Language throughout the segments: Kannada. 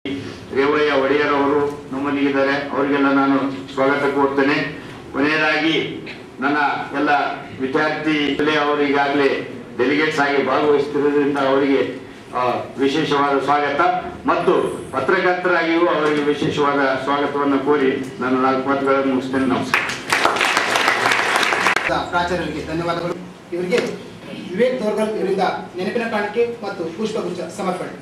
ರೇವಯ್ಯ ಒಡೆಯರ್ ಅವರು ನಮ್ಮಲ್ಲಿದ್ದಾರೆ, ಅವರಿಗೆಲ್ಲ ನಾನು ಸ್ವಾಗತ ಕೋರ್ತೇನೆ. ಕೊನೆಯದಾಗಿ ನನ್ನ ಎಲ್ಲ ವಿದ್ಯಾರ್ಥಿ ಅವರು ಈಗಾಗಲೇ ಡೆಲಿಗೇಟ್ಸ್ ಆಗಿ ಭಾಗವಹಿಸುತ್ತಿರುವುದರಿಂದ ಅವರಿಗೆ ವಿಶೇಷವಾದ ಸ್ವಾಗತ ಮತ್ತು ಪತ್ರಕರ್ತರಾಗಿಯೂ ಅವರಿಗೆ ವಿಶೇಷವಾದ ಸ್ವಾಗತವನ್ನು ಕೋರಿ ನಾನು 4 ಮಾತುಗಳನ್ನು ಮುಗಿಸ್ತೇನೆ. ನಮಸ್ಕಾರ. ಪ್ರಾಚಾರ್ಯರಿಗೆ ಧನ್ಯವಾದಗಳು. ಇವರಿಗೆ ವಿವೇಕ್ ತೋರ್ಗಲ್ ಇವರಿಂದ ನೆನಪಿನ ಕಾಣಿಕೆ ಮತ್ತು ಪುಷ್ಪಗುಚ್ಛ ಸಮರ್ಪಣೆ.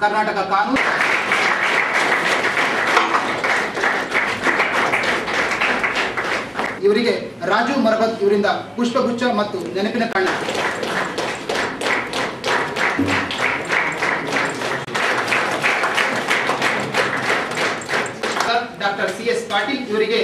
ಕರ್ನಾಟಕ ಕಾನೂನು ಇವರಿಗೆ ರಾಜು ಮರಬತ್ ಇವರಿಂದ ಪುಷ್ಪಗುಚ್ಛ ಮತ್ತು ನೆನಪಿನ ಕಾಣಿಕೆ. ಡಾಕ್ಟರ್ CS ಪಾಟೀಲ್ ಇವರಿಗೆ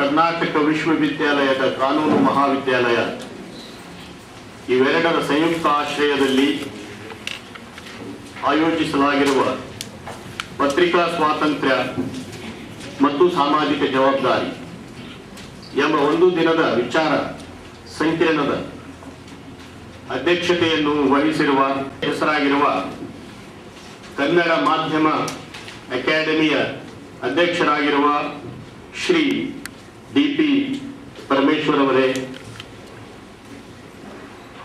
ಕರ್ನಾಟಕ ವಿಶ್ವವಿದ್ಯಾಲಯದ ಕಾನೂನು ಮಹಾವಿದ್ಯಾಲಯ ಇವೆರಡರ ಸಂಯುಕ್ತ ಆಶ್ರಯದಲ್ಲಿ ಆಯೋಜಿಸಲಾಗಿರುವ ಪತ್ರಿಕಾ ಸ್ವಾತಂತ್ರ್ಯ ಮತ್ತು ಸಾಮಾಜಿಕ ಜವಾಬ್ದಾರಿ ಎಂಬ ಒಂದು ದಿನದ ವಿಚಾರ ಸಂಕಿರಣದ ಅಧ್ಯಕ್ಷತೆಯನ್ನು ವಹಿಸಿರುವ ಹೆಸರಾಗಿರುವ ಕನ್ನಡ ಮಾಧ್ಯಮ ಅಕಾಡೆಮಿಯ ಅಧ್ಯಕ್ಷರಾಗಿರುವ ಶ್ರೀ DP ಪರಮೇಶ್ವರ್ ಅವರೇ,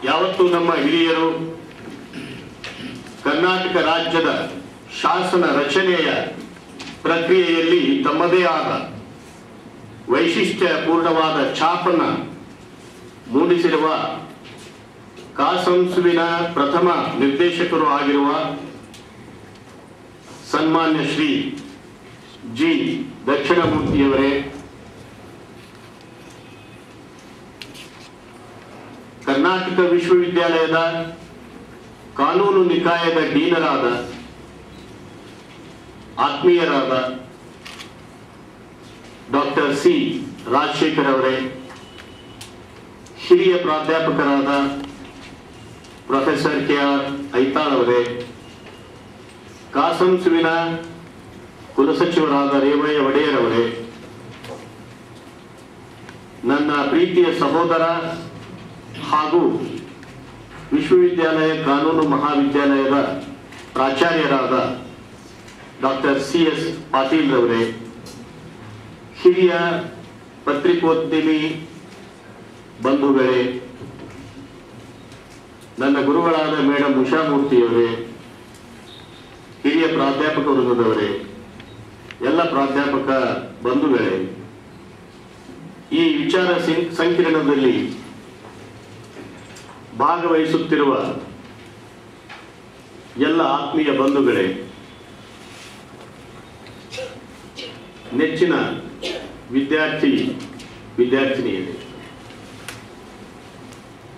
ಯಾವತ್ತು ನಮ್ಮ ಹಿರಿಯರು ಕರ್ನಾಟಕ ರಾಜ್ಯದ ಶಾಸನ ರಚನೆಯ ಪ್ರಕ್ರಿಯೆಯಲ್ಲಿ ತಮ್ಮದೇ ಆದ ವೈಶಿಷ್ಟ್ಯಪೂರ್ಣವಾದ ಛಾಪನ್ನು ಮೂಡಿಸಿರುವ ಕಾಸಂಸುವಿನ ಪ್ರಥಮ ನಿರ್ದೇಶಕರು ಆಗಿರುವ ಸನ್ಮಾನ್ಯ ಶ್ರೀ G ದಕ್ಷಿಣಮೂರ್ತಿಯವರೇ, ಕರ್ನಾಟಕ ವಿಶ್ವವಿದ್ಯಾಲಯದ ಕಾನೂನು ನಿಕಾಯದ ಡೀನರಾದ ಆತ್ಮೀಯರಾದ ಡಾಕ್ಟರ್ C ರಾಜಶೇಖರ್ ಅವರೇ, ಹಿರಿಯ ಪ್ರಾಧ್ಯಾಪಕರಾದ ಪ್ರೊಫೆಸರ್ KR ಐತಾಳ್ ಅವರೇ, ಕಾಸಂಸುವಿನ ಕುಲಸಚಿವರಾದ ರೇವಯ್ಯ ಒಡೆಯರ್ ಅವರೇ, ನನ್ನ ಪ್ರೀತಿಯ ಸಹೋದರ ಹಾಗೂ ವಿಶ್ವವಿದ್ಯಾಲಯ ಕಾನೂನು ಮಹಾವಿದ್ಯಾಲಯದ ಪ್ರಾಚಾರ್ಯರಾದ ಡಾಕ್ಟರ್ CS ಪಾಟೀಲ್ ರವರೇ, ಹಿರಿಯ ಪತ್ರಿಕೋದ್ಯಮಿ ಬಂಧುಗಳೇ, ನನ್ನ ಗುರುಗಳಾದ ಮೇಡಮ್ ಉಷಾಮೂರ್ತಿಯವರೇ, ಹಿರಿಯ ಪ್ರಾಧ್ಯಾಪಕ ವೃಂದದವರೇ, ಎಲ್ಲ ಪ್ರಾಧ್ಯಾಪಕ ಬಂಧುಗಳೇ, ಈ ವಿಚಾರ ಸಂಕಿರಣದಲ್ಲಿ ಭಾಗವಹಿಸುತ್ತಿರುವ ಎಲ್ಲ ಆತ್ಮೀಯ ಬಂಧುಗಳೇ, ನೆಚ್ಚಿನ ವಿದ್ಯಾರ್ಥಿನಿಯರೇ,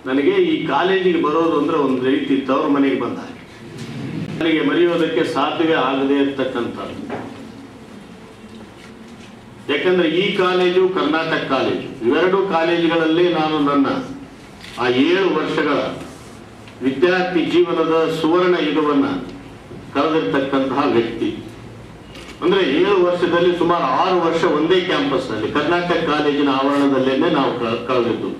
ನನಗೆ ಈ ಕಾಲೇಜಿಗೆ ಬರೋದು ಅಂದ್ರೆ ಒಂದು ರೀತಿ ತವರು ಮನೆಗೆ ಬಂದ ಹಾಗೆ. ನನಗೆ ಮರೆಯೋದಕ್ಕೆ ಸಾಧ್ಯವೇ ಆಗದೆ ಇರ್ತಕ್ಕಂಥದ್ದು. ಯಾಕಂದ್ರೆ ಈ ಕಾಲೇಜು ಕರ್ನಾಟಕ ಕಾಲೇಜು, ಇವೆರಡು ಕಾಲೇಜುಗಳಲ್ಲಿ ನಾನು ನನ್ನ ಆ 7 ವರ್ಷಗಳ ವಿದ್ಯಾರ್ಥಿ ಜೀವನದ ಸುವರ್ಣ ಯುಗವನ್ನ ಕಳೆದಿರ್ತಕ್ಕಂತಹ ವ್ಯಕ್ತಿ. ಅಂದ್ರೆ 7 ವರ್ಷದಲ್ಲಿ ಸುಮಾರು 6 ವರ್ಷ ಒಂದೇ ಕ್ಯಾಂಪಸ್ ನಲ್ಲಿ ಕರ್ನಾಟಕ ಕಾಲೇಜಿನ ಆವರಣದಲ್ಲೇನೆ ನಾವು ಕಳೆದಿದ್ದು.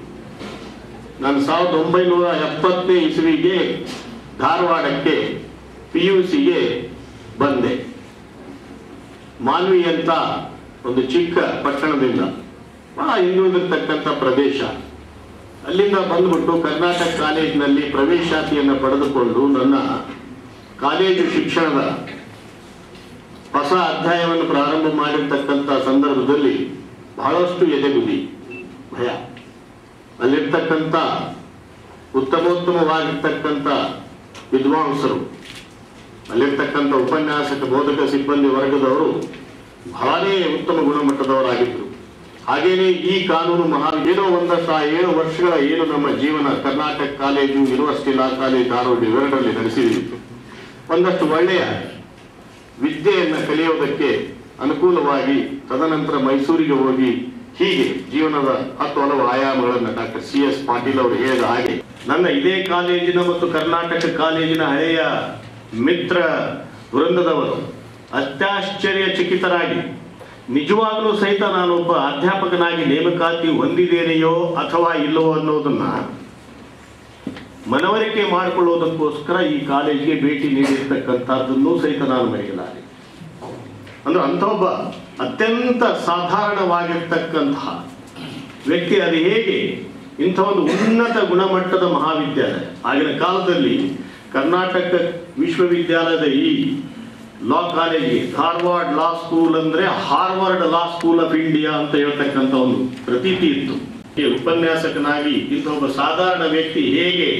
ನಾನು 1970ನೇ ಇಸವಿಗೆ ಧಾರವಾಡಕ್ಕೆ PUCಗೆ ಬಂದೆ. ಮಾನ್ವಿ ಅಂತ ಒಂದು ಚಿಕ್ಕ ಪಟ್ಟಣದಿಂದ ಬಹಳ ಹಿಂದುಳಿದಿರ್ತಕ್ಕಂಥ ಪ್ರದೇಶ. ಅಲ್ಲಿಂದ ಬಂದ್ಬಿಟ್ಟು ಕರ್ನಾಟಕ ಕಾಲೇಜಿನಲ್ಲಿ ಪ್ರವೇಶಾತಿಯನ್ನು ಪಡೆದುಕೊಂಡು ನನ್ನ ಕಾಲೇಜು ಶಿಕ್ಷಣದ ಹೊಸ ಅಧ್ಯಾಯವನ್ನು ಪ್ರಾರಂಭ ಮಾಡಿರ್ತಕ್ಕಂಥ ಸಂದರ್ಭದಲ್ಲಿ ಬಹಳಷ್ಟು ಎದೆಗುದಿ, ಭಯ. ಅಲ್ಲಿರ್ತಕ್ಕಂಥ ಉತ್ತಮೋತ್ತಮವಾಗಿರ್ತಕ್ಕಂಥ ವಿದ್ವಾಂಸರು, ಅಲ್ಲಿರ್ತಕ್ಕಂಥ ಉಪನ್ಯಾಸಕ ಬೋಧಕ ಸಿಬ್ಬಂದಿ ವರ್ಗದವರು ಬಹಳನೇ ಉತ್ತಮ ಗುಣಮಟ್ಟದವರಾಗಿದ್ದರು. ಹಾಗೇನೆ ಈ ಕಾನೂನು ಏನೋ 7 ವರ್ಷಗಳ ಏನು ನಮ್ಮ ಜೀವನ Karnataka college, university law college Dharwad ಇವೆರಡರಲ್ಲಿ ನಡೆಸಿದ್ವಿ. ಒಂದಷ್ಟು ಒಳ್ಳೆಯ ವಿದ್ಯೆಯನ್ನು ಕಲಿಯೋದಕ್ಕೆ ಅನುಕೂಲವಾಗಿ ತದನಂತರ ಮೈಸೂರಿಗೆ ಹೋಗಿ ಹೀಗೆ ಜೀವನದ 10 ಹಲವು ಆಯಾಮಗಳನ್ನು ಡಾಕ್ಟರ್ CS ಪಾಟೀಲ್ ಅವರು ಹೇಳಿದ ಹಾಗೆ ನನ್ನ ಇದೇ ಕಾಲೇಜಿನ ಮತ್ತು ಕರ್ನಾಟಕ ಕಾಲೇಜಿನ ಹಳೆಯ ಮಿತ್ರ ವೃಂದದವರು ಅತ್ಯಾಶ್ಚರ್ಯಚಕಿತರಾಗಿ ನಿಜವಾಗಲೂ ಸಹಿತ ನಾನೊಬ್ಬ ಅಧ್ಯಾಪಕನಾಗಿ ನೇಮಕಾತಿ ಹೊಂದಿದ್ದೇನೆಯೋ ಅಥವಾ ಇಲ್ಲವೋ ಅನ್ನೋದನ್ನ ಮನವರಿಕೆ ಮಾಡಿಕೊಳ್ಳೋದಕ್ಕೋಸ್ಕರ ಈ ಕಾಲೇಜಿಗೆ ಭೇಟಿ ನೀಡಿರ್ತಕ್ಕಂಥದ್ದನ್ನು ಸಹಿತ ನಾನು ಮರೆಯಲಾರೆ. ಅಂದ್ರೆ ಅಂಥೊಬ್ಬ ಅತ್ಯಂತ ಸಾಧಾರಣವಾಗಿರ್ತಕ್ಕಂತಹ ವ್ಯಕ್ತಿ ಅದು ಹೇಗೆ ಇಂಥ ಒಂದು ಉನ್ನತ ಗುಣಮಟ್ಟದ ಮಹಾವಿದ್ಯಾಲಯ, ಆಗಿನ ಕಾಲದಲ್ಲಿ ಕರ್ನಾಟಕ ವಿಶ್ವವಿದ್ಯಾಲಯದ ಈ ಲಾ ಕಾಲೇಜಿಗೆ ಧಾರವಾಡ ಲಾ ಸ್ಕೂಲ್ ಅಂದ್ರೆ Harvard law school of India ಅಂತ ಹೇಳ್ತಕ್ಕಂಥ ಒಂದು ಪ್ರತೀತಿ ಇತ್ತು. ಉಪನ್ಯಾಸಕನಾಗಿ ಇಂಥ ಒಬ್ಬ ಸಾಧಾರಣ ವ್ಯಕ್ತಿ ಹೇಗೆ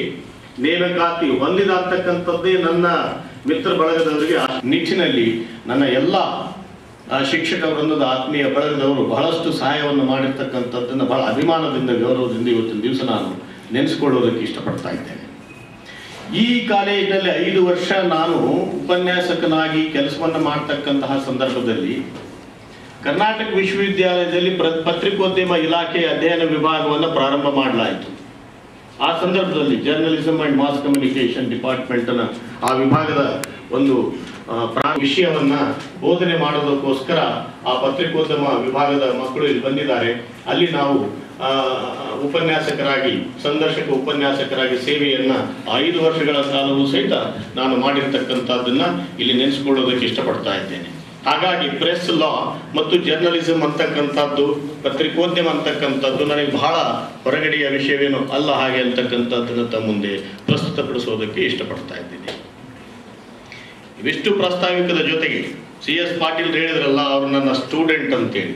ನೇಮಕಾತಿ ಹೊಂದಿದ ಅಂತಕ್ಕಂಥದ್ದೇ ನನ್ನ ಮಿತ್ರ ಬಳಗದವರಿಗೆ ಆ ನಿಟ್ಟಿನಲ್ಲಿ ನನ್ನ ಎಲ್ಲ ಶಿಕ್ಷಕ ವೃಂದದ ಆತ್ಮೀಯ ಬಳಗದವರು ಬಹಳಷ್ಟು ಸಹಾಯವನ್ನು ಮಾಡಿರ್ತಕ್ಕಂಥದ್ದನ್ನು ಬಹಳ ಅಭಿಮಾನದಿಂದ ಗೌರವದಿಂದ ಇವತ್ತಿನ ದಿವಸ ನಾನು ನೆನೆಸ್ಕೊಳ್ಳೋದಕ್ಕೆ ಇಷ್ಟಪಡ್ತಾ ಇದ್ದೇನೆ. ಈ ಕಾಲೇಜಿನಲ್ಲಿ 5 ವರ್ಷ ನಾನು ಉಪನ್ಯಾಸಕನಾಗಿ ಕೆಲಸವನ್ನು ಮಾಡ್ತಕ್ಕಂತಹ ಸಂದರ್ಭದಲ್ಲಿ ಕರ್ನಾಟಕ ವಿಶ್ವವಿದ್ಯಾಲಯದಲ್ಲಿ ಪತ್ರಿಕೋದ್ಯಮ ಇಲಾಖೆಯ ಅಧ್ಯಯನ ವಿಭಾಗವನ್ನು ಪ್ರಾರಂಭ ಮಾಡಲಾಯಿತು. ಆ ಸಂದರ್ಭದಲ್ಲಿ ಜರ್ನಲಿಸಮ್ ಅಂಡ್ ಮಾಸ್ ಕಮ್ಯುನಿಕೇಶನ್ ಡಿಪಾರ್ಟ್ಮೆಂಟ್ನ ಆ ವಿಭಾಗದ ಒಂದು ವಿಷಯವನ್ನ ಬೋಧನೆ ಮಾಡೋದಕ್ಕೋಸ್ಕರ ಆ ಪತ್ರಿಕೋದ್ಯಮ ವಿಭಾಗದ ಮಕ್ಕಳು ಇಲ್ಲಿ ಬಂದಿದ್ದಾರೆ. ಅಲ್ಲಿ ನಾವು ಉಪನ್ಯಾಸಕರಾಗಿ ಸಂದರ್ಶಕ ಉಪನ್ಯಾಸಕರಾಗಿ ಸೇವೆಯನ್ನ 5 ವರ್ಷಗಳ ಕಾಲವೂ ಸಹಿತ ನಾನು ಮಾಡಿರ್ತಕ್ಕಂಥದ್ದನ್ನ ಇಲ್ಲಿ ನೆನೆಸ್ಕೊಳ್ಳೋದಕ್ಕೆ ಇಷ್ಟಪಡ್ತಾ ಇದ್ದೇನೆ. ಹಾಗಾಗಿ ಪ್ರೆಸ್ ಲಾ ಮತ್ತು ಜರ್ನಲಿಸಮ್ ಅಂತಕ್ಕಂಥದ್ದು, ಪತ್ರಿಕೋದ್ಯಮ ಅಂತಕ್ಕಂಥದ್ದು ನನಗೆ ಬಹಳ ಹೊರಗಡೆಯ ವಿಷಯವೇನು ಅಲ್ಲ ಹಾಗೆ ಅಂತಕ್ಕಂಥದ್ದನ್ನು ತಮ್ಮ ಮುಂದೆ ಪ್ರಸ್ತುತಪಡಿಸೋದಕ್ಕೆ ಇಷ್ಟಪಡ್ತಾ ಇದ್ದೀನಿ. ಇವಿಷ್ಟು ಪ್ರಾಸ್ತಾವಿಕದ ಜೊತೆಗೆ CS ಪಾಟೀಲ್ ಹೇಳಿದ್ರಲ್ಲ, ಅವರು ನನ್ನ ಸ್ಟೂಡೆಂಟ್ ಅಂತೇಳಿ.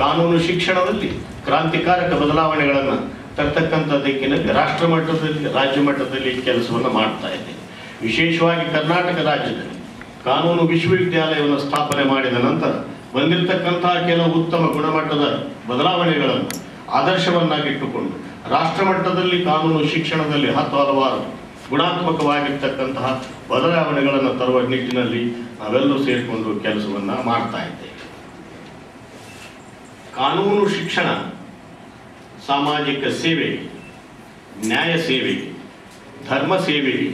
ಕಾನೂನು ಶಿಕ್ಷಣದಲ್ಲಿ ಕ್ರಾಂತಿಕಾರಕ ಬದಲಾವಣೆಗಳನ್ನು ತರ್ತಕ್ಕಂಥ ದಿಕ್ಕಿನಲ್ಲಿ ರಾಷ್ಟ್ರ ಮಟ್ಟದಲ್ಲಿ ರಾಜ್ಯ ಮಟ್ಟದಲ್ಲಿ ಕೆಲಸವನ್ನು ಮಾಡ್ತಾ ಇದ್ದೇನೆ. ವಿಶೇಷವಾಗಿ ಕರ್ನಾಟಕ ರಾಜ್ಯದಲ್ಲಿ ಕಾನೂನು ವಿಶ್ವವಿದ್ಯಾಲಯವನ್ನು ಸ್ಥಾಪನೆ ಮಾಡಿದ ನಂತರ ಬಂದಿರತಕ್ಕಂತಹ ಕೆಲವು ಉತ್ತಮ ಗುಣಮಟ್ಟದ ಬದಲಾವಣೆಗಳನ್ನು ಆದರ್ಶವನ್ನಾಗಿಟ್ಟುಕೊಂಡು ರಾಷ್ಟ್ರ ಮಟ್ಟದಲ್ಲಿ ಕಾನೂನು ಶಿಕ್ಷಣದಲ್ಲಿ ಹಲವಾರು ಗುಣಾತ್ಮಕವಾಗಿರ್ತಕ್ಕಂತಹ ಬದಲಾವಣೆಗಳನ್ನು ತರುವ ನಿಟ್ಟಿನಲ್ಲಿ ನಾವೆಲ್ಲರೂ ಸೇರಿಕೊಂಡು ಕೆಲಸವನ್ನು ಮಾಡ್ತಾ ಇದ್ದೇವೆ. ಕಾನೂನು ಶಿಕ್ಷಣ ಸಾಮಾಜಿಕ ಸೇವೆ, ನ್ಯಾಯ ಸೇವೆಗೆ, ಧರ್ಮ ಸೇವೆಗೆ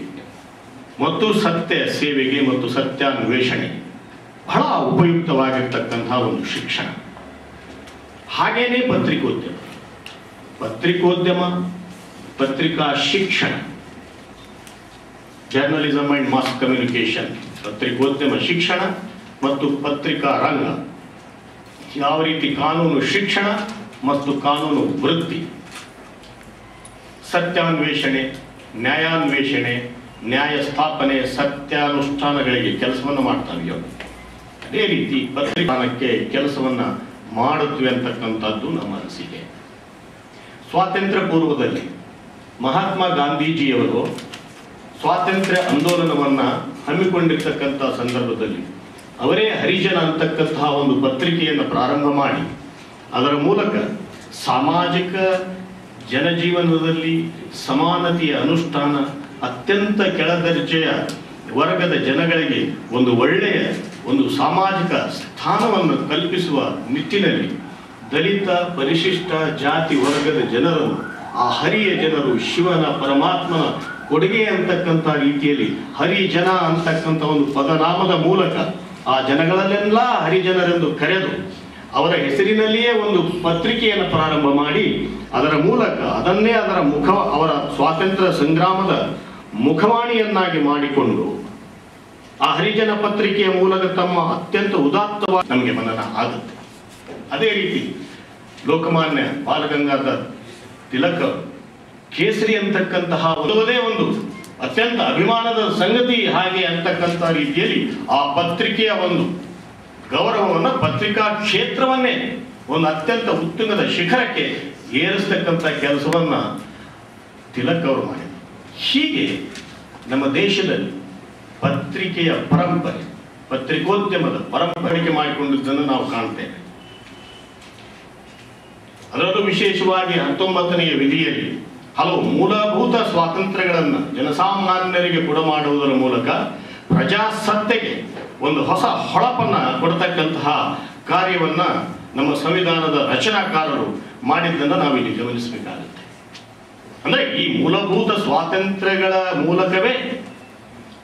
ಮತ್ತು ಸತ್ಯ ಸೇವೆಗೆ ಮತ್ತು ಸತ್ಯಾನ್ವೇಷಣೆ ಬಹಳ ಉಪಯುಕ್ತವಾಗಿರ್ತಕ್ಕಂತಹ ಒಂದು ಶಿಕ್ಷಣ. ಹಾಗೇನೇ ಪತ್ರಿಕೋದ್ಯಮ, ಪತ್ರಿಕಾ ಶಿಕ್ಷಣ, ಜರ್ನಲಿಸಮ್ ಅಂಡ್ ಮಾಸ್ ಕಮ್ಯುನಿಕೇಶನ್, ಪತ್ರಿಕೋದ್ಯಮ ಶಿಕ್ಷಣ ಮತ್ತು ಪತ್ರಿಕಾ ರಂಗ, ಯಾವ ರೀತಿ ಕಾನೂನು ಶಿಕ್ಷಣ ಮತ್ತು ಕಾನೂನು ವೃತ್ತಿ, ಸತ್ಯಾನ್ವೇಷಣೆ, ನ್ಯಾಯಾನ್ವೇಷಣೆ, ನ್ಯಾಯ ಸ್ಥಾಪನೆ, ಸತ್ಯಾನುಷ್ಠಾನಗಳಿಗೆ ಕೆಲಸವನ್ನು ಮಾಡ್ತಾವೆಯೋ ಅದೇ ರೀತಿ ಪತ್ರಿಕಾನಕ್ಕೆ ಕೆಲಸವನ್ನು ಮಾಡುತ್ತವೆ ಅಂತಕ್ಕಂಥದ್ದು ನಮ್ಮ ಅನಿಸಿಕೆ. ಸ್ವಾತಂತ್ರ್ಯ ಪೂರ್ವದಲ್ಲಿ ಮಹಾತ್ಮ ಗಾಂಧೀಜಿಯವರು ಸ್ವಾತಂತ್ರ್ಯ ಆಂದೋಲನವನ್ನು ಹಮ್ಮಿಕೊಂಡಿರ್ತಕ್ಕಂಥ ಸಂದರ್ಭದಲ್ಲಿ ಅವರೇ ಹರಿಜನ ಅಂತಕ್ಕಂತಹ ಒಂದು ಪತ್ರಿಕೆಯನ್ನು ಪ್ರಾರಂಭ ಮಾಡಿ ಅದರ ಮೂಲಕ ಸಾಮಾಜಿಕ ಜನಜೀವನದಲ್ಲಿ ಸಮಾನತೆಯ ಅನುಷ್ಠಾನ, ಅತ್ಯಂತ ಕೆಳದರ್ಜೆಯ ವರ್ಗದ ಜನಗಳಿಗೆ ಒಂದು ಒಳ್ಳೆಯ ಒಂದು ಸಾಮಾಜಿಕ ಸ್ಥಾನವನ್ನು ಕಲ್ಪಿಸುವ ನಿಟ್ಟಿನಲ್ಲಿ ದಲಿತ ಪರಿಶಿಷ್ಟ ಜಾತಿ ವರ್ಗದ ಜನರನ್ನು, ಆ ಹರಿಯ ಜನರು ಶಿವನ ಪರಮಾತ್ಮನ ಕೊಡುಗೆ ಅಂತಕ್ಕಂಥ ರೀತಿಯಲ್ಲಿ ಹರಿಜನ ಅಂತಕ್ಕಂಥ ಒಂದು ಪದನಾಮದ ಮೂಲಕ ಆ ಜನಗಳಲ್ಲೆಲ್ಲ ಹರಿಜನರೆಂದು ಕರೆದು ಅವರ ಹೆಸರಿನಲ್ಲಿಯೇ ಒಂದು ಪತ್ರಿಕೆಯನ್ನು ಪ್ರಾರಂಭ ಮಾಡಿ ಅದರ ಮೂಲಕ ಅದನ್ನೇ ಅವರ ಸ್ವಾತಂತ್ರ್ಯ ಸಂಗ್ರಾಮದ ಮುಖವಾಣಿಯನ್ನಾಗಿ ಮಾಡಿಕೊಂಡು ಆ ಹರಿಜನ ಪತ್ರಿಕೆಯ ಮೂಲಕ ತಮ್ಮ ಅತ್ಯಂತ ಉದಾತ್ತವಾಗಿ ನಮಗೆ ಮನನ ಆಗುತ್ತೆ. ಅದೇ ರೀತಿ ಲೋಕಮಾನ್ಯ ಬಾಲಗಂಗಾಧರ ತಿಲಕ್ ಕೇಸರಿ ಅಂತಕ್ಕಂತಹ ಒಂದೇ ಒಂದು ಅತ್ಯಂತ ಅಭಿಮಾನದ ಸಂಗತಿ ಹಾಗೆ ಅಂತಕ್ಕಂಥ ರೀತಿಯಲ್ಲಿ ಆ ಪತ್ರಿಕೆಯ ಒಂದು ಗೌರವವನ್ನು, ಪತ್ರಿಕಾ ಕ್ಷೇತ್ರವನ್ನೇ ಒಂದು ಅತ್ಯಂತ ಉತ್ತುಂಗದ ಶಿಖರಕ್ಕೆ ಏರಿಸ್ತಕ್ಕಂಥ ಕೆಲಸವನ್ನ ತಿಲಕ್ ಅವರು ಮಾಡಿದರು. ಹೀಗೆ ನಮ್ಮ ದೇಶದಲ್ಲಿ ಪತ್ರಿಕೆಯ ಪರಂಪರೆ, ಪತ್ರಿಕೋದ್ಯಮದ ಪರಂಪರೆಗೆ ಮಾಡಿಕೊಂಡಿದ್ದನ್ನು ನಾವು ಕಾಣ್ತೇವೆ. ಅದರಲ್ಲೂ ವಿಶೇಷವಾಗಿ 19ನೇ ವಿಧಿಯಲ್ಲಿ ಹಲವು ಮೂಲಭೂತ ಸ್ವಾತಂತ್ರ್ಯಗಳನ್ನು ಜನಸಾಮಾನ್ಯರಿಗೆ ಕೊಡಮಾಡುವುದರ ಮೂಲಕ ಪ್ರಜಾಸತ್ತೆಗೆ ಒಂದು ಹೊಸ ಹೊಳಪನ್ನ ಕೊಡತಕ್ಕಂತಹ ಕಾರ್ಯವನ್ನ ನಮ್ಮ ಸಂವಿಧಾನದ ರಚನಾಕಾರರು ಮಾಡಿದ್ದನ್ನು ನಾವಿಲ್ಲಿ ಗಮನಿಸಬೇಕಾಗುತ್ತೆ. ಅಂದ್ರೆ ಈ ಮೂಲಭೂತ ಸ್ವಾತಂತ್ರ್ಯಗಳ ಮೂಲಕವೇ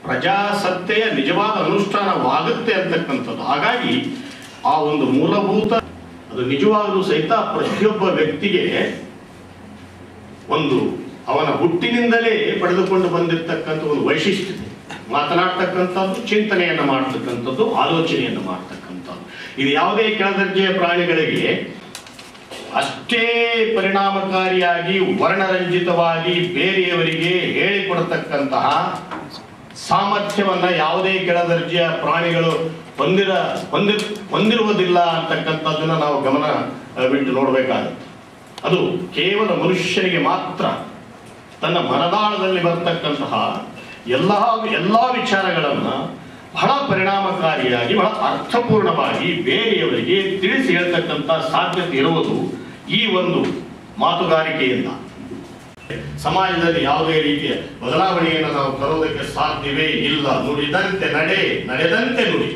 ಪ್ರಜಾಸತ್ತೆಯ ನಿಜವಾದ ಅನುಷ್ಠಾನವಾಗುತ್ತೆ ಅಂತಕ್ಕಂಥದ್ದು. ಹಾಗಾಗಿ ಆ ಒಂದು ಮೂಲಭೂತ ಅದು ನಿಜವಾಗಲೂ ಸಹಿತ ಪ್ರತಿಯೊಬ್ಬ ವ್ಯಕ್ತಿಗೆ ಒಂದು ಅವನ ಹುಟ್ಟಿನಿಂದಲೇ ಪಡೆದುಕೊಂಡು ಬಂದಿರತಕ್ಕಂಥ ಒಂದು ವೈಶಿಷ್ಟ್ಯತೆ, ಮಾತನಾಡ್ತಕ್ಕಂಥದ್ದು, ಚಿಂತನೆಯನ್ನು ಮಾಡ್ತಕ್ಕಂಥದ್ದು, ಆಲೋಚನೆಯನ್ನು ಮಾಡ್ತಕ್ಕಂಥದ್ದು. ಇದು ಯಾವುದೇ ಕೆಳದರ್ಜೆಯ ಪ್ರಾಣಿಗಳಿಗೆ ಅಷ್ಟೇ ಪರಿಣಾಮಕಾರಿಯಾಗಿ ವರ್ಣರಂಜಿತವಾಗಿ ಬೇರೆಯವರಿಗೆ ಹೇಳಿಕೊಡತಕ್ಕಂತಹ ಸಾಮರ್ಥ್ಯವನ್ನ ಯಾವುದೇ ಕೆಳದರ್ಜೆಯ ಪ್ರಾಣಿಗಳು ಹೊಂದಿರುವುದಿಲ್ಲ ಅಂತಕ್ಕಂಥದ್ದನ್ನ ನಾವು ಗಮನ ಬಿಟ್ಟು ನೋಡಬೇಕಾಗುತ್ತೆ. ಅದು ಕೇವಲ ಮನುಷ್ಯನಿಗೆ ಮಾತ್ರ ತನ್ನ ಮನದಾಳದಲ್ಲಿ ಬರ್ತಕ್ಕಂತಹ ಎಲ್ಲ ವಿಚಾರಗಳನ್ನ ಬಹಳ ಪರಿಣಾಮಕಾರಿಯಾಗಿ, ಬಹಳ ಅರ್ಥಪೂರ್ಣವಾಗಿ ಬೇರೆಯವರಿಗೆ ತಿಳಿಸಿ ಹೇಳ್ತಕ್ಕಂಥ ಸಾಧ್ಯತೆ ಇರುವುದು ಈ ಒಂದು ಮಾತುಗಾರಿಕೆಯಿಂದ. ಸಮಾಜದಲ್ಲಿ ಯಾವುದೇ ರೀತಿಯ ಬದಲಾವಣೆಯನ್ನು ನಾವು ತರುವುದಕ್ಕೆ ಸಾಧ್ಯವೇ ಇಲ್ಲ. ನುಡಿದಂತೆ ನಡೆ, ನಡೆದಂತೆ ನುಡಿ.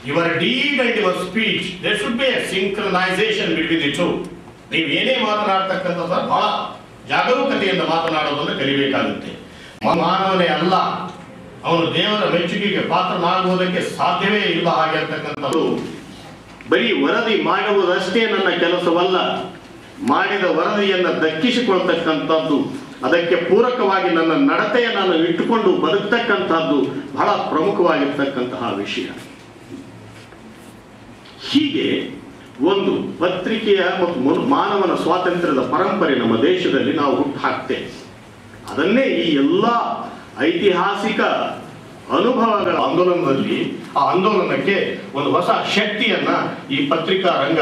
Your deed and your speech, there should be a synchronization between the two. ನೀವು ಏನೇ ಮಾತನಾಡ್ತಕ್ಕಂಥದ್ದು ಬಹಳ ಜಾಗರೂಕತೆಯಿಂದ ಮಾತನಾಡೋದನ್ನು ಕಲಿಬೇಕಾಗುತ್ತೆ. ಮಾನವನೇ ಅಲ್ಲ, ಅವನು ದೇವರ ಮೆಚ್ಚುಗೆಗೆ ಪಾತ್ರನಾಗುವುದಕ್ಕೆ ಸಾಧ್ಯವೇ ಇಲ್ಲ. ಹಾಗೆ ಅಂತಕ್ಕಂಥದ್ದು ಬರೀ ವರದಿ ಮಾಡುವುದಷ್ಟೇ ನನ್ನ ಕೆಲಸವಲ್ಲ, ಮಾಡಿದ ವರದಿಯನ್ನು ದಕ್ಕಿಸಿಕೊಳ್ತಕ್ಕಂಥದ್ದು, ಅದಕ್ಕೆ ಪೂರಕವಾಗಿ ನನ್ನ ನಡತೆಯ ನಾನು ಇಟ್ಟುಕೊಂಡು ಬದುಕ್ತಕ್ಕಂಥದ್ದು ಬಹಳ ಪ್ರಮುಖವಾಗಿರ್ತಕ್ಕಂತಹ ವಿಷಯ. ಹೀಗೆ ಒಂದು ಪತ್ರಿಕೆಯ ಮತ್ತು ಮಾನವನ ಸ್ವಾತಂತ್ರ್ಯದ ಪರಂಪರೆ ನಮ್ಮ ದೇಶದಲ್ಲಿ ನಾವು ಹುಟ್ಟು ಹಾಕ್ತೇವೆ. ಅದನ್ನೇ ಈ ಎಲ್ಲ ಐತಿಹಾಸಿಕ ಅನುಭವಗಳ ಆಂದೋಲನದಲ್ಲಿ, ಆ ಆಂದೋಲನಕ್ಕೆ ಒಂದು ಹೊಸ ಶಕ್ತಿಯನ್ನ ಈ ಪತ್ರಿಕಾ ರಂಗ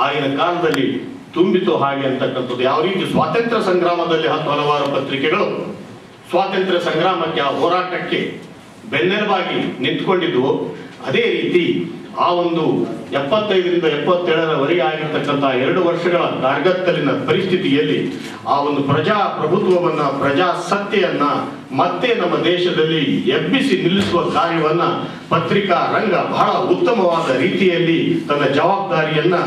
ಆಗಿನ ಕಾಲದಲ್ಲಿ ತುಂಬಿತು. ಹಾಗೆ ಅಂತಕ್ಕಂಥದ್ದು ಯಾವ ರೀತಿ ಸ್ವಾತಂತ್ರ್ಯ ಸಂಗ್ರಾಮದಲ್ಲಿ ಹಲವಾರು ಪತ್ರಿಕೆಗಳು ಸ್ವಾತಂತ್ರ್ಯ ಸಂಗ್ರಾಮಕ್ಕೆ, ಆ ಹೋರಾಟಕ್ಕೆ ಬೆನ್ನೆಲುಬಾಗಿ ನಿಂತ್ಕೊಂಡಿದ್ವು, ಅದೇ ರೀತಿ ಆ ಒಂದು 75ರಿಂದ 77ರವರೆಗೆ ಆಗಿರ್ತಕ್ಕಂಥ 2 ವರ್ಷಗಳ ಕಾರ್ಗತ್ತಲಿನ ಪರಿಸ್ಥಿತಿಯಲ್ಲಿ ಆ ಒಂದು ಪ್ರಜಾಪ್ರಭುತ್ವವನ್ನ, ಪ್ರಜಾಸತ್ತೆಯನ್ನ ಮತ್ತೆ ನಮ್ಮ ದೇಶದಲ್ಲಿ ಎಬ್ಬಿಸಿ ನಿಲ್ಲಿಸುವ ಕಾರ್ಯವನ್ನ ಪತ್ರಿಕಾ ರಂಗ ಬಹಳ ಉತ್ತಮವಾದ ರೀತಿಯಲ್ಲಿ ತನ್ನ ಜವಾಬ್ದಾರಿಯನ್ನ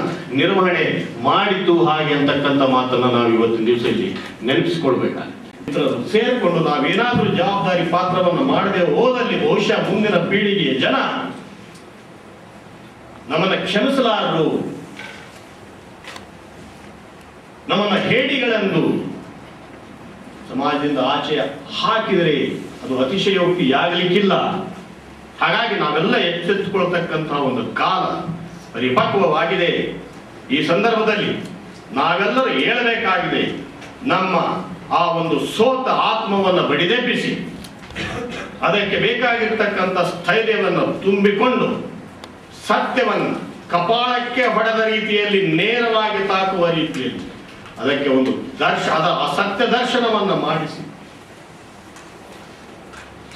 ನಿರ್ವಹಣೆ ಮಾಡಿತು. ಹಾಗೆ ಅಂತಕ್ಕಂಥ ಮಾತನ್ನ ನಾವು ಇವತ್ತಿನ ದಿವಸ ಇಲ್ಲಿ ನೆನಪಿಸಿಕೊಳ್ಬೇಕಾಗುತ್ತೆ. ಸೇರಿಕೊಂಡು ನಾವೇನಾದ್ರೂ ಜವಾಬ್ದಾರಿ ಪಾತ್ರವನ್ನು ಮಾಡದೆ ಹೋದಲ್ಲಿ ಬಹುಶಃ ಮುಂದಿನ ಪೀಳಿಗೆಯ ಜನ ನಮ್ಮನ್ನ ಕ್ಷಮಿಸಲಾರರು, ನಮ್ಮನ್ನ ಹೇಡಿಗಳೆಂದು ಸಮಾಜದಿಂದ ಆಚೆ ಹಾಕಿದರೆ ಅದು ಅತಿಶಯೋಕ್ತಿಯಾಗಲಿಕ್ಕಿಲ್ಲ. ಹಾಗಾಗಿ ನಾವೆಲ್ಲ ಎಚ್ಚೆತ್ತುಕೊಳ್ತಕ್ಕಂತಹ ಒಂದು ಕಾಲ ಪರಿಪಕ್ವವಾಗಿದೆ. ಈ ಸಂದರ್ಭದಲ್ಲಿ ನಾವೆಲ್ಲರೂ ಹೇಳಬೇಕಾಗಿದೆ, ನಮ್ಮ ಆ ಒಂದು ಸೋತ ಆತ್ಮವನ್ನು ಬಡಿದೆಬ್ಬಿಸಿ ಅದಕ್ಕೆ ಬೇಕಾಗಿರ್ತಕ್ಕಂಥ ಸ್ಥೈರ್ಯವನ್ನು ತುಂಬಿಕೊಂಡು ಸತ್ಯವನ್ನು ಕಪಾಳಕ್ಕೆ ಹೊಡೆದ ರೀತಿಯಲ್ಲಿ ನೇರವಾಗಿ ತಾಕುವ ರೀತಿಯಲ್ಲಿ ಅದಕ್ಕೆ ಒಂದು ಸತ್ಯ ದರ್ಶನವನ್ನು ಮಾಡಿಸಿ,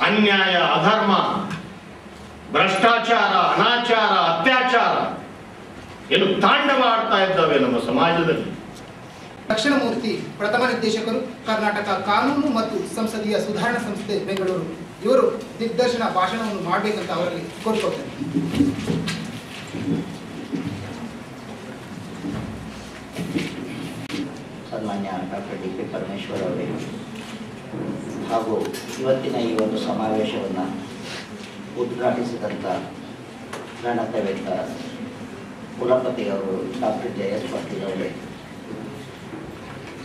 ಅನ್ಯಾಯ, ಅಧರ್ಮ, ಭ್ರಷ್ಟಾಚಾರ, ಅನಾಚಾರ, ಅತ್ಯಾಚಾರ ಏನು ತಾಂಡವ ಆಡ್ತಾ ಇದ್ದಾವೆ ನಮ್ಮ ಸಮಾಜದಲ್ಲಿ. ದಕ್ಷಿಣಮೂರ್ತಿ ಪ್ರಥಮ ನಿರ್ದೇಶಕರು, ಕರ್ನಾಟಕ ಕಾನೂನು ಮತ್ತು ಸಂಸದೀಯ ಸುಧಾರಣಾ ಸಂಸ್ಥೆ ಬೆಂಗಳೂರು, ಇವರು ದಿಗ್ದರ್ಶನ ಭಾಷಣವನ್ನು ಮಾಡಬೇಕಂತ ಅವರಲ್ಲಿ ಕೋರಿಕೊಳ್ತೇನೆ. ಸನ್ಮಾನ್ಯ ಡಾಕ್ಟರ್ ಡಿ.ಪಿ. ಪರಮೇಶ್ವರ್ ಅವರೇ ಹಾಗೂ ಇವತ್ತಿನ ಈ ಒಂದು ಸಮಾವೇಶವನ್ನು ಉದ್ಘಾಟಿಸಿದಂಥ ಗಣತವೇತ್ತ ಕುಲಪತಿಯವರು ಡಾಕ್ಟರ್ ಜೆ.ಎಸ್. ಪಾಟೀಲ್ ಅವರೇ,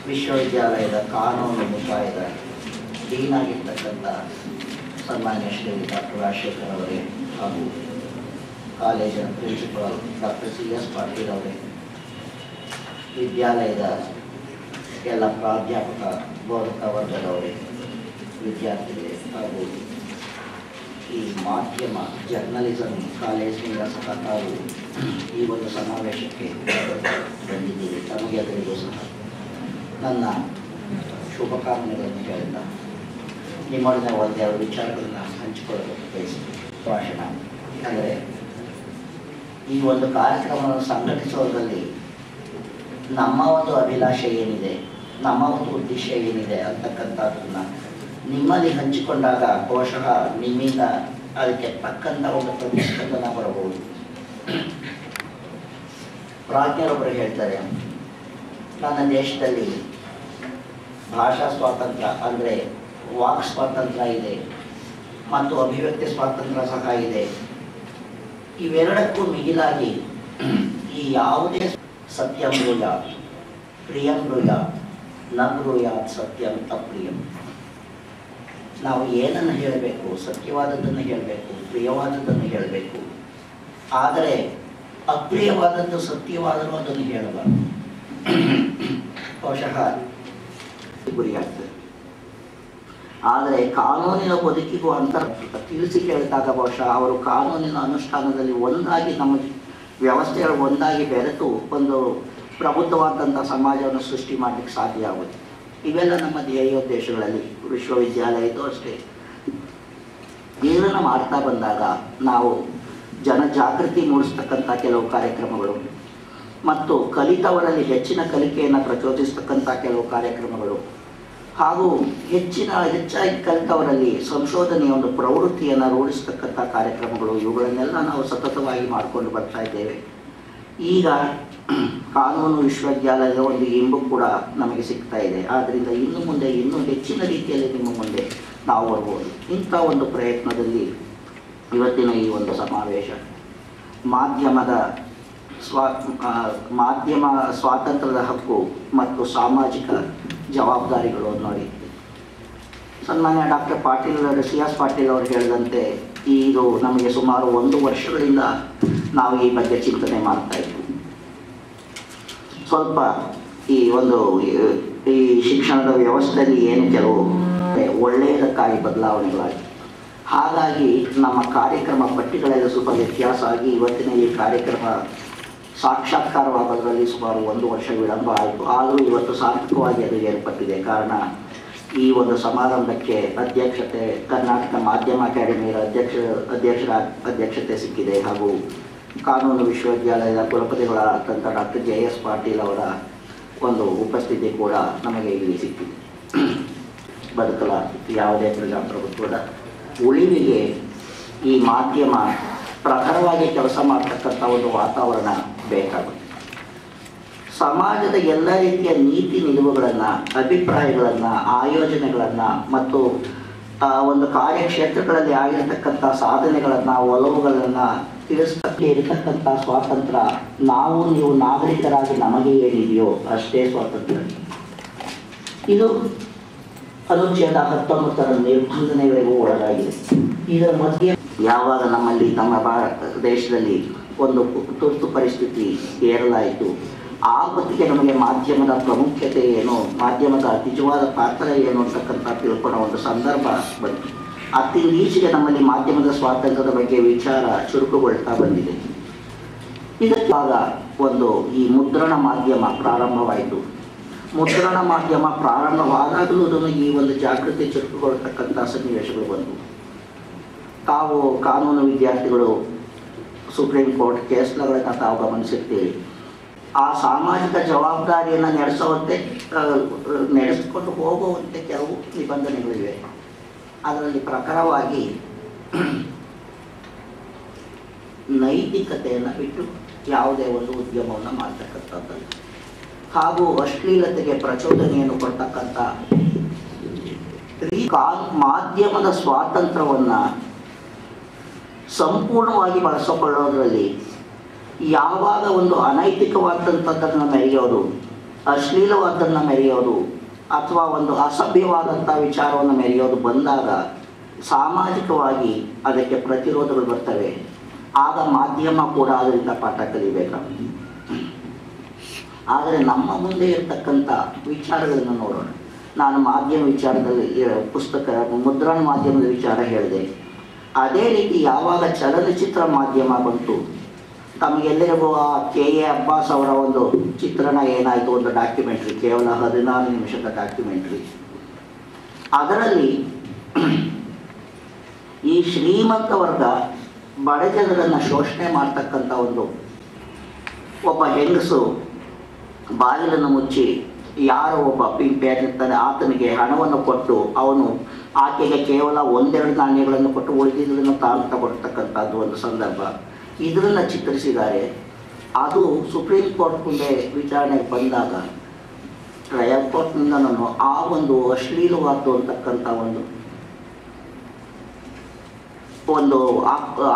ವಿಶ್ವವಿದ್ಯಾಲಯದ ಕಾನೂನು ಮುಖಾಯದ ಡೀನ್ ಆಗಿರ್ತಕ್ಕಂಥ ಸನ್ಮಾನ್ಯ ಶ್ರೀ ಡಾಕ್ಟರ್ ರಾಜಶೇಖರ್ ಅವರೇ ಹಾಗೂ ಕಾಲೇಜಿನ ಪ್ರಿನ್ಸಿಪಾಲ್ ಡಾಕ್ಟರ್ ಸಿ.ಎಸ್. ಪಾಟೀಲ್ ಅವರೇ, ವಿದ್ಯಾಲಯದ ಎಲ್ಲ ಪ್ರಾಧ್ಯಾಪಕ ಬೋಧಕ ವರ್ಗದವರೇ, ವಿದ್ಯಾರ್ಥಿಗಳೇ ಹಾಗೂ ಈ ಮಾಧ್ಯಮ ಜರ್ನಲಿಸಮ್ ಕಾಲೇಜಿನಿಂದ ಸಹ ತಾವು ಈ ಒಂದು ಸಮಾವೇಶಕ್ಕೆ ಬಂದಿದ್ದೀರಿ. ತಮಗೆಲ್ಲರಿಗೂ ಸಹ ನನ್ನ ಶುಭಕಾಮನೆಗಳನ್ನು ಹೇಳ್ತಾ ನಿಮ್ಮೊಡನೆ ಒಂದೆರಡು ವಿಚಾರಗಳನ್ನು ಹಂಚಿಕೊಳ್ಳಲು ಬಯಸ್ತೀನಿ. ಭಾಷಣ ಅಂದರೆ ಈ ಒಂದು ಕಾರ್ಯಕ್ರಮವನ್ನು ಸಂಘಟಿಸೋದ್ರಲ್ಲಿ ನಮ್ಮ ಒಂದು ಅಭಿಲಾಷೆ ಏನಿದೆ, ನಮ್ಮ ಒಂದು ಉದ್ದೇಶ ಏನಿದೆ ಅಂತಕ್ಕಂಥದ್ದನ್ನು ನಿಮ್ಮಲ್ಲಿ ಹಂಚಿಕೊಂಡಾಗ ಬಹುಶಃ ನಿಮ್ಮಿಂದ ಅದಕ್ಕೆ ತಕ್ಕಂಥ ಒಂದು ಪ್ರತಿಸ್ಪಂದನ ಬರಬಹುದು. ಪ್ರಾಜ್ಞರೊಬ್ಬರು ಹೇಳ್ತಾರೆ, ನನ್ನ ದೇಶದಲ್ಲಿ ಭಾಷಾ ಸ್ವಾತಂತ್ರ್ಯ ಅಂದರೆ ವಾಕ್ ಸ್ವಾತಂತ್ರ್ಯ ಇದೆ ಮತ್ತು ಅಭಿವ್ಯಕ್ತಿ ಸ್ವಾತಂತ್ರ್ಯ ಸಹ ಇದೆ. ಇವೆರಡಕ್ಕೂ ಮಿಗಿಲಾಗಿ ಈ ಯಾವುದೇ ಸತ್ಯಂ ಬ್ರೂಯಾತ್ ಪ್ರಿಯಂ ಬ್ರೂಯಾತ್ ನ ಬ್ರೂಯಾತ್ ಸತ್ಯಂ ಅಪ್ರಿಯಂ. ನಾವು ಏನನ್ನು ಹೇಳಬೇಕು, ಸತ್ಯವಾದದ್ದನ್ನು ಹೇಳಬೇಕು, ಪ್ರಿಯವಾದದ್ದನ್ನು ಹೇಳಬೇಕು. ಆದರೆ ಅಪ್ರಿಯವಾದದ್ದು ಸತ್ಯವಾದರೂ ಅದನ್ನು ಹೇಳಬಾರದು. ಬಹುಶಃ ಗುರಿಯಾಗ್ತದೆ. ಆದರೆ ಕಾನೂನಿನ ಬದುಕಿಗೂ ಅಂತರ ತಿಳಿಸಿ ಕೇಳಿದಾಗ ಬಹುಶಃ ಅವರು ಕಾನೂನಿನ ಅನುಷ್ಠಾನದಲ್ಲಿ ಒಂದಾಗಿ ನಮ್ಮ ವ್ಯವಸ್ಥೆಗಳು ಒಂದಾಗಿ ಬೆರೆತು ಒಂದು ಪ್ರಬುದ್ಧವಾದಂಥ ಸಮಾಜವನ್ನು ಸೃಷ್ಟಿ ಮಾಡಲಿಕ್ಕೆ ಸಾಧ್ಯ ಆಗುತ್ತೆ. ಇವೆಲ್ಲ ನಮ್ಮ ಧ್ಯೇಯೋದ್ದೇಶಗಳಲ್ಲಿ ವಿಶ್ವವಿದ್ಯಾಲಯದ್ದು ಅಷ್ಟೇ. ಇದನ್ನು ಮಾಡ್ತಾ ಬಂದಾಗ ನಾವು ಜನಜಾಗೃತಿ ಮೂಡಿಸ್ತಕ್ಕಂಥ ಕೆಲವು ಕಾರ್ಯಕ್ರಮಗಳು ಮತ್ತು ಕಲಿತವರಲ್ಲಿ ಹೆಚ್ಚಿನ ಕಲಿಕೆಯನ್ನು ಪ್ರಚೋದಿಸ್ತಕ್ಕಂಥ ಕೆಲವು ಕಾರ್ಯಕ್ರಮಗಳು ಹಾಗೂ ಹೆಚ್ಚಾಗಿ ಕಲಿತವರಲ್ಲಿ ಸಂಶೋಧನೆಯ ಒಂದು ಪ್ರವೃತ್ತಿಯನ್ನು ರೂಢಿಸ್ತಕ್ಕಂಥ ಕಾರ್ಯಕ್ರಮಗಳು, ಇವುಗಳನ್ನೆಲ್ಲ ನಾವು ಸತತವಾಗಿ ಮಾಡಿಕೊಂಡು ಬರ್ತಾ ಇದ್ದೇವೆ. ಈಗ ಕಾನೂನು ವಿಶ್ವವಿದ್ಯಾಲಯದ ಒಂದು ಇಂಬು ಕೂಡ ನಮಗೆ ಸಿಗ್ತಾ ಇದೆ. ಆದ್ದರಿಂದ ಇನ್ನು ಮುಂದೆ ಇನ್ನೂ ಹೆಚ್ಚಿನ ರೀತಿಯಲ್ಲಿ ನಿಮ್ಮ ಮುಂದೆ ನಾವು ಬರ್ಬೋದು. ಇಂಥ ಒಂದು ಪ್ರಯತ್ನದಲ್ಲಿ ಇವತ್ತಿನ ಈ ಒಂದು ಸಮಾವೇಶ ಮಾಧ್ಯಮ ಸ್ವಾತಂತ್ರ್ಯದ ಹಕ್ಕು ಮತ್ತು ಸಾಮಾಜಿಕ ಜವಾಬ್ದಾರಿಗಳು ನೋಡಿ. ಸನ್ಮಾನ್ಯ ಡಾಕ್ಟರ್ ಸಿ.ಎಸ್. ಪಾಟೀಲ್ ಅವರು ಹೇಳಿದಂತೆ ಇದು ನಮಗೆ ಸುಮಾರು 1 ವರ್ಷಗಳಿಂದ ನಾವು ಈ ಬಗ್ಗೆ ಚಿಂತನೆ ಮಾಡ್ತಾ ಇದ್ವಿ. ಸ್ವಲ್ಪ ಈ ಶಿಕ್ಷಣದ ವ್ಯವಸ್ಥೆಯಲ್ಲಿ ಏನು ಕೆಲವು ಒಳ್ಳೆಯದಕ್ಕಾಗಿ ಬದಲಾವಣೆಗಳಾಗಿ, ಹಾಗಾಗಿ ನಮ್ಮ ಕಾರ್ಯಕ್ರಮ ಪಟ್ಟಿಗಳೆಲ್ಲ ಸ್ವಲ್ಪ ವ್ಯತ್ಯಾಸ ಆಗಿ ಇವತ್ತಿನ ಈ ಕಾರ್ಯಕ್ರಮ ಸಾಕ್ಷಾತ್ಕಾರವಾಗೋದ್ರಲ್ಲಿ ಸುಮಾರು 1 ವರ್ಷ ವಿಳಂಬ ಆಯಿತು. ಆದರೂ ಇವತ್ತು ಸಾರ್ಥಕವಾಗಿ ಅದು ಏರ್ಪಟ್ಟಿದೆ. ಕಾರಣ ಈ ಒಂದು ಸಮಾರಂಭಕ್ಕೆ ಅಧ್ಯಕ್ಷತೆ ಕರ್ನಾಟಕ ಮಾಧ್ಯಮ ಅಕಾಡೆಮಿಯ ಅಧ್ಯಕ್ಷತೆ ಸಿಕ್ಕಿದೆ ಹಾಗೂ ಕಾನೂನು ವಿಶ್ವವಿದ್ಯಾಲಯದ ಕುಲಪತಿಗಳಾದಂಥ ಡಾಕ್ಟರ್ J.S. ಪಾಟೀಲ್ ಅವರ ಒಂದು ಉಪಸ್ಥಿತಿ ಕೂಡ ನಮಗೆ ಇಲ್ಲಿ ಸಿಕ್ಕಿದೆ. ಬದುಕಲ ಯಾವುದೇ ಪ್ರಜಾಪ್ರಭುತ್ವದ ಉಳಿವಿಗೆ ಈ ಮಾಧ್ಯಮ ಪ್ರಖರವಾಗಿ ಕೆಲಸ ಮಾಡತಕ್ಕಂಥ ಒಂದು ವಾತಾವರಣ ಬೇಕಾಗುತ್ತೆ. ಸಮಾಜದ ಎಲ್ಲ ರೀತಿಯ ನೀತಿ ನಿಲುವುಗಳನ್ನು, ಅಭಿಪ್ರಾಯಗಳನ್ನು, ಆಯೋಜನೆಗಳನ್ನು ಮತ್ತು ಒಂದು ಕಾರ್ಯಕ್ಷೇತ್ರಗಳಲ್ಲಿ ಆಗಿರತಕ್ಕಂಥ ಸಾಧನೆಗಳನ್ನು, ಒಲವುಗಳನ್ನು ತಿಳಿಸಕ್ಕೆ ಇರತಕ್ಕಂಥ ಸ್ವಾತಂತ್ರ್ಯ ನೀವು ನಾಗರಿಕರಾಗಿ ನಮಗೆ ಏನಿದೆಯೋ ಅಷ್ಟೇ ಸ್ವಾತಂತ್ರ್ಯ. ಇದು ಅನುಚ್ಛೇದ 19ರ ನಿರ್ಬಂಧನೆಗಳಿಗೂ ಒಳಗಾಗಿದೆ. ಇದರ ಮಧ್ಯೆ ಯಾವಾಗ ನಮ್ಮ ದೇಶದಲ್ಲಿ ಒಂದು ತುರ್ತು ಪರಿಸ್ಥಿತಿ ಏರಲಾಯಿತು, ಆ ಹೊತ್ತಿಗೆ ನಮಗೆ ಮಾಧ್ಯಮದ ಪ್ರಾಮುಖ್ಯತೆ ಏನು, ಮಾಧ್ಯಮದ ನಿಜವಾದ ಪಾತ್ರ ಏನು ಅಂತಕ್ಕಂಥ ತಿಳ್ಕೊಳ್ಳೋ ಒಂದು ಸಂದರ್ಭ ಬಂತು. ಅತ್ತಿಂದೀಚೆಗೆ ನಮ್ಮಲ್ಲಿ ಮಾಧ್ಯಮದ ಸ್ವಾತಂತ್ರ್ಯದ ಬಗ್ಗೆ ವಿಚಾರ ಚುರುಕುಗೊಳ್ತಾ ಬಂದಿದೆ. ಇದಕ್ಕಾಗ ಈ ಮುದ್ರಣ ಮಾಧ್ಯಮ ಪ್ರಾರಂಭವಾಯಿತು. ಮುದ್ರಣ ಮಾಧ್ಯಮ ಪ್ರಾರಂಭವಾದಾಗಲೂ ಈ ಒಂದು ಜಾಗೃತಿ ಚುರುಕುಗೊಳ್ತಕ್ಕಂಥ ಸನ್ನಿವೇಶಗಳು ಬಂದವು. ತಾವು ಕಾನೂನು ವಿದ್ಯಾರ್ಥಿಗಳು ಸುಪ್ರೀಂ ಕೋರ್ಟ್ ಕೇಸ್ಗಳನ್ನು ತಾವು ಗಮನಿಸುತ್ತೀರಿ. ಆ ಸಾಮಾಜಿಕ ಜವಾಬ್ದಾರಿಯನ್ನು ನಡೆಸಿಕೊಂಡು ಹೋಗುವಂತೆ ಕೆಲವು ನಿಬಂಧನೆಗಳಿವೆ. ಅದರಲ್ಲಿ ಪ್ರಖರವಾಗಿ ನೈತಿಕತೆಯನ್ನು ಬಿಟ್ಟು ಯಾವುದೇ ಒಂದು ಉದ್ಯಮವನ್ನು ಮಾಡ್ತಕ್ಕಂಥದ್ದು ಹಾಗೂ ಅಶ್ಲೀಲತೆಗೆ ಪ್ರಚೋದನೆಯನ್ನು ಕೊಡ್ತಕ್ಕಂಥ ಮಾಧ್ಯಮದ ಸ್ವಾತಂತ್ರ್ಯವನ್ನು ಸಂಪೂರ್ಣವಾಗಿ ಬಳಸಿಕೊಳ್ಳೋದ್ರಲ್ಲಿ ಯಾವಾಗ ಒಂದು ಅನೈತಿಕವಾದಂಥದ್ದನ್ನು ಮೆರೆಯೋದು, ಅಶ್ಲೀಲವಾದನ್ನು ಮೆರೆಯೋದು ಅಥವಾ ಒಂದು ಅಸಭ್ಯವಾದಂಥ ವಿಚಾರವನ್ನು ಮೆರೆಯೋದು ಬಂದಾಗ ಸಾಮಾಜಿಕವಾಗಿ ಅದಕ್ಕೆ ಪ್ರತಿರೋಧಗಳು ಬರ್ತವೆ. ಆಗ ಮಾಧ್ಯಮ ಕೂಡ ಅದರಿಂದ ಪಾಠ ಕಲಿಬೇಕಾಗುತ್ತೆ. ಆದರೆ ನಮ್ಮ ಮುಂದೆ ಇರತಕ್ಕಂಥ ವಿಚಾರಗಳನ್ನು ನೋಡೋಣ. ನಾನು ಮಾಧ್ಯಮ ವಿಚಾರದಲ್ಲಿ ಪುಸ್ತಕ ಮುದ್ರಣ ಮಾಧ್ಯಮದ ವಿಚಾರ ಹೇಳಿದೆ. ಅದೇ ರೀತಿ ಯಾವಾಗ ಚಲನಚಿತ್ರ ಮಾಧ್ಯಮ ಬಂತು, ತಮಗೆಲ್ಲರಿಗೂ ಆ KA ಅಬ್ಬಾಸ್ ಅವರ ಒಂದು ಚಿತ್ರಣ ಏನಾಯಿತು, ಒಂದು ಡಾಕ್ಯುಮೆಂಟ್ರಿ, ಕೇವಲ 16 ನಿಮಿಷದ ಡಾಕ್ಯುಮೆಂಟ್ರಿ. ಅದರಲ್ಲಿ ಈ ಶ್ರೀಮಂತ ವರ್ಗ ಬಡ ಜನರನ್ನು ಶೋಷಣೆ ಮಾಡ್ತಕ್ಕಂಥ ಒಬ್ಬ ಹೆಂಗಸು ಬಾಗಿಲನ್ನು ಮುಚ್ಚಿ ಯಾರೋ ಒಬ್ಬ ಪಿಂಪೇರಿರ್ತಾನೆ ಆತನಿಗೆ ಹಣವನ್ನು ಕೊಟ್ಟು ಅವನು ಆಕೆಗೆ ಕೇವಲ 1-2 ನಾಣ್ಯಗಳನ್ನು ಕೊಟ್ಟು ಉಳಿದಿದ್ದನ್ನು ತಾನು ತಗೊಳ್ತಕ್ಕಂಥದ್ದು ಒಂದು ಸಂದರ್ಭ. ಇದನ್ನು ಚಿತ್ರಿಸಿದ್ದಾರೆ. ಅದು ಸುಪ್ರೀಂ ಕೋರ್ಟ್ ಮುಂದೆ ವಿಚಾರಣೆಗೆ ಬಂದಾಗ ಟ್ರಯಲ್ ಕೋರ್ಟ್ನಿಂದ ನಾನು ಆ ಒಂದು ಅಶ್ಲೀಲವಾದ್ದು ಅಂತಕ್ಕಂಥ ಒಂದು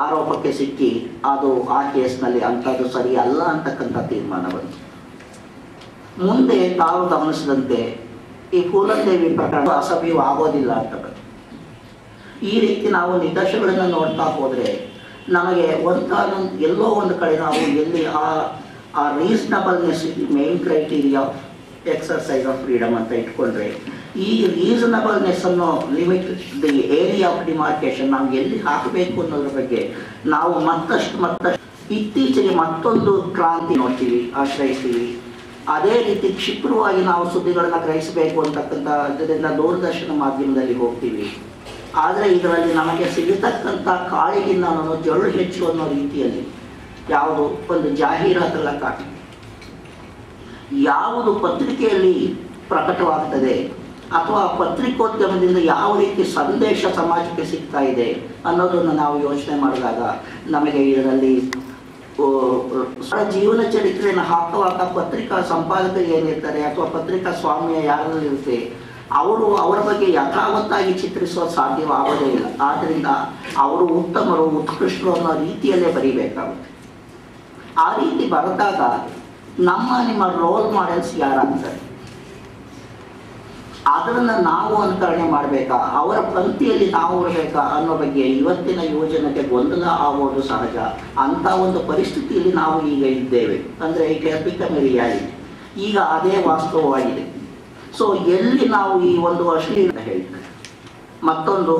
ಆರೋಪಕ್ಕೆ ಸಿಕ್ಕಿ ಅದು ಆ ಕೇಸ್ನಲ್ಲಿ ಅಂಥದ್ದು ಸರಿ ಅಲ್ಲ ಅಂತಕ್ಕಂಥ ತೀರ್ಮಾನ ಬಂತು. ಮುಂದೆ ತಾವು ಗಮನಿಸಿದಂತೆ ಈ ಫೂಲದೇವಿ ಪ್ರಕರಣ ಅಸಭ್ಯವು ಆಗೋದಿಲ್ಲ ಅಂತಕ್ಕಂಥ ಈ ರೀತಿ ನಾವು ನಿದರ್ಶನಗಳನ್ನು ನೋಡ್ತಾ ಹೋದರೆ ನಮಗೆ ಎಲ್ಲೋ ಒಂದು ಕಡೆ ನಾವು ಎಲ್ಲಿ ಆ reasonableness main criteria of exercise of freedom ಅಂತ ಇಟ್ಕೊಂಡ್ರೆ ಈ ರೀಸನಬಲ್ನೆಸ್ ಅನ್ನು limit the area of demarcation ನಾವು ಎಲ್ಲಿ ಹಾಕಬೇಕು ಅನ್ನೋದ್ರ ಬಗ್ಗೆ ನಾವು ಮತ್ತಷ್ಟು ಇತ್ತೀಚೆಗೆ ಮತ್ತೊಂದು ಕ್ರಾಂತಿ ನೋಡ್ತೀವಿ, ಆಶ್ರಯಿಸ್ತೀವಿ. ಅದೇ ರೀತಿ ಕ್ಷಿಪ್ರವಾಗಿ ನಾವು ಸುದ್ದಿಗಳನ್ನು ಗ್ರಹಿಸಬೇಕು ಅಂತಕ್ಕಂಥ ಇದರಿಂದ ದೂರದರ್ಶನ ಮಾಧ್ಯಮದಲ್ಲಿ ಹೋಗ್ತೀವಿ. ಆದರೆ ಇದರಲ್ಲಿ ನಮಗೆ ಸಿಗತಕ್ಕಂಥ ಕಾಳಿಗಿನ್ನ ನಾನು ಜೊಳ್ಳು ಹೆಚ್ಚು ಅನ್ನೋ ರೀತಿಯಲ್ಲಿ ಯಾವುದು ಒಂದು ಜಾಹೀರಾತಲ್ಲ ಕಾಟಿ ಯಾವುದು ಪತ್ರಿಕೆಯಲ್ಲಿ ಪ್ರಕಟವಾಗ್ತದೆ ಅಥವಾ ಪತ್ರಿಕೋದ್ಯಮದಿಂದ ಯಾವ ರೀತಿ ಸಂದೇಶ ಸಮಾಜಕ್ಕೆ ಸಿಗ್ತಾ ಇದೆ ಅನ್ನೋದನ್ನು ನಾವು ಯೋಚನೆ ಮಾಡಿದಾಗ ನಮಗೆ ಇದರಲ್ಲಿ ಜೀವನ ಚರಿತ್ರೆಯನ್ನು ಹಾಕುವಾಗ ಪತ್ರಿಕಾ ಸಂಪಾದಕರು ಏನಿರ್ತಾರೆ ಅಥವಾ ಪತ್ರಿಕಾ ಸ್ವಾಮ್ಯ ಯಾರಲ್ಲಿರುತ್ತೆ ಅವರ ಬಗ್ಗೆ ಯಥಾವತ್ತಾಗಿ ಚಿತ್ರಿಸುವ ಸಾಧ್ಯವಾಗೋದೇ ಇಲ್ಲ. ಆದ್ದರಿಂದ ಅವರು ಉತ್ತಮರು ಉತ್ಕೃಷ್ಟರು ಅನ್ನೋ ರೀತಿಯಲ್ಲೇ ಬರೀಬೇಕಾಗುತ್ತೆ. ಆ ರೀತಿ ಬರೆದಾಗ ನಿಮ್ಮ ರೋಲ್ ಮಾಡೆಲ್ಸ್ ಯಾರಾಗ್ತಾರೆ ಅದನ್ನು ನಾವು ಅನುಕರಣೆ ಮಾಡಬೇಕಾ, ಅವರ ಪಂಕ್ತಿಯಲ್ಲಿ ನಾವು ಇರಬೇಕಾ ಅನ್ನೋ ಬಗ್ಗೆ ಇವತ್ತಿನ ಯುವಜನತೆ ಗೊಂದಲ ಆಗೋದು ಸಹಜ. ಅಂಥ ಒಂದು ಪರಿಸ್ಥಿತಿಯಲ್ಲಿ ನಾವು ಈಗ ಇದ್ದೇವೆ. ಅಂದರೆ it has become A reality. ಈಗ ಅದೇ ವಾಸ್ತವವಾಗಿದೆ. ಸೊ ಎಲ್ಲಿ ನಾವು ಈ ಒಂದು ಅಶ್ಲೀಲ ಹೇಳ್ತಾರೆ, ಮತ್ತೊಂದು